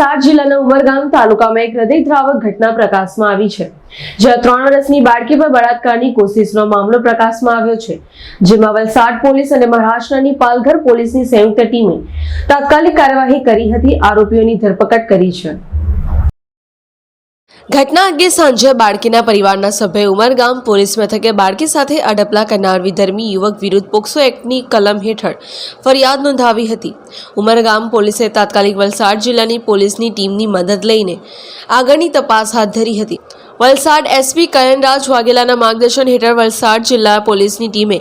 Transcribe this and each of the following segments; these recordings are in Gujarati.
વલસાડ જિલ્લાના ઉમરગામ તાલુકામાં એક હૃદયદ્રાવક ઘટના પ્રકાશમાં આવી છે, જ્યાં 3 વર્ષની બાળકી પર બળાત્કારની કોશિશનો મામલો પ્રકાશમાં આવ્યો છે, જેમાં વલસાડ પોલીસ અને મહારાષ્ટ્રની પાલઘર પોલીસની સંયુક્ત ટીમે તાત્કાલિક કાર્યવાહી કરી હતી. આરોપીઓની ધરપકડ કરી છે. ઘટના અંગે સાંજે બાળકીના પરિવારના સભ્યએ ઉમરગામ પોલીસ મથકે બાળકી સાથે અડપલા કરનાર વિધર્મી યુવક વિરુદ્ધ પોક્સો એક્ટની કલમ હેઠળ ફરિયાદ નોંધાવી હતી. ઉમરગામ પોલીસે તાત્કાલિક વલસાડ જિલ્લાની પોલીસની ટીમની મદદ લઈને આગળની તપાસ હાથ ધરી હતી. વલસાડ એસપી કયનરાજ વાઘેલાના માર્ગદર્શન હેઠળ વલસાડ જિલ્લા પોલીસની ટીમે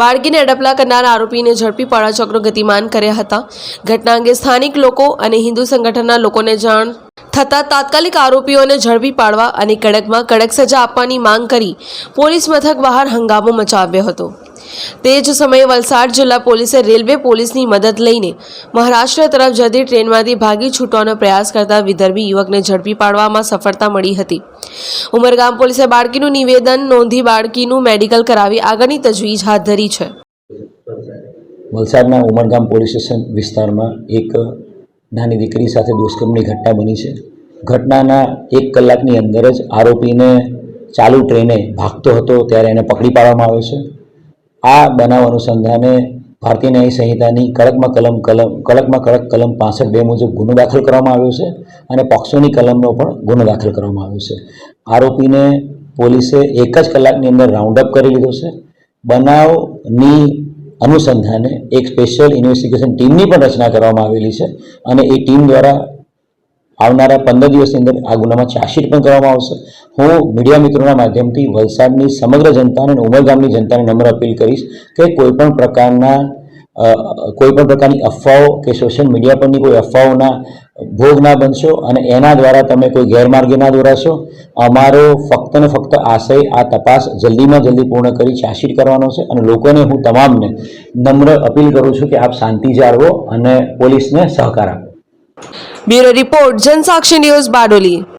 બાળકીને અડપલા કરનાર આરોપીને ઝડપી પાડવા ચક્રો ગતિમાન કર્યા હતા. ઘટના અંગે સ્થાનિક લોકો અને હિન્દુ સંગઠનના લોકોને જાણ થતાં તાત્કાલિક આરોપીઓને ઝડપી પાડવા અને કડકમાં કડક સજા આપવાની માંગ કરી પોલીસ મથક બહાર હંગામો મચાવ્યો હતો. તે જ સમયે વલસાડ જિલ્લા પોલીસે રેલવે પોલીસની મદદ લઈને મહારાષ્ટ્ર તરફ જતી ટ્રેનમાંથી ભાગી છૂટવાનો પ્રયાસ કરતા વિધર્મી યુવકને ઝડપી પાડવામાં સફળતા મળી હતી. ઉમરગામ પોલીસે બાળકીનું નિવેદન નોંધી બાળકીનું મેડિકલ કરાવી આગળની તજવીજ હાથ ધરી છે. વલસાડના ઉમરગામ પોલીસ સ્ટેશન વિસ્તારમાં એક નાની દીકરી સાથે દુષ્કર્મની ઘટના બની છે. ઘટનાના 1 કલાકની અંદર જ આરોપીને ચાલુ ટ્રેને ભાગતો હતો ત્યારે એને પકડી પાડવામાં આવ્યો છે. આ બનાવ અનુસંધાને ભારતીય ન્યાય સંહિતાની કડકમાં કડક કલમ 65(2) મુજબ ગુનો દાખલ કરવામાં આવ્યો છે અને પોક્સોની કલમનો પણ ગુનો દાખલ કરવામાં આવ્યો છે. આરોપીને પોલીસે 1 જ કલાકની અંદર રાઉન્ડ અપ કરી લીધો છે. બનાવની અનુસંધાને એક સ્પેશિયલ ઇન્વેસ્ટિગેશન ટીમની પણ રચના કરવામાં આવેલી છે અને એ ટીમ દ્વારા આવનારા 15 દિવસની અંદર આ ગુનામાં ચાર્જશીટ પણ કરવામાં આવશે. હું મીડિયા મિત્રોના માધ્યમથી વલસાડની સમગ્ર જનતાને અને ઉમરગામની જનતાને નમ્ર અપીલ કરીશ કે કોઈપણ પ્રકારની અફવાઓ કે સોશિયલ મીડિયા પરની કોઈ અફવાઓના ભોગ ના બનશો અને એના દ્વારા તમે કોઈ ગેરમાર્ગે ના દોરાશો. અમારો ફક્ત ને ફક્ત આશય આ તપાસ જલ્દીમાં જલ્દી પૂર્ણ કરી ચાર્જશીટ કરવાનો છે અને લોકોને હું તમામને નમ્ર અપીલ કરું છું કે આપ શાંતિ જાળવો અને પોલીસને સહકાર આપો. Bureau report, Jansakshi news, Bardoli.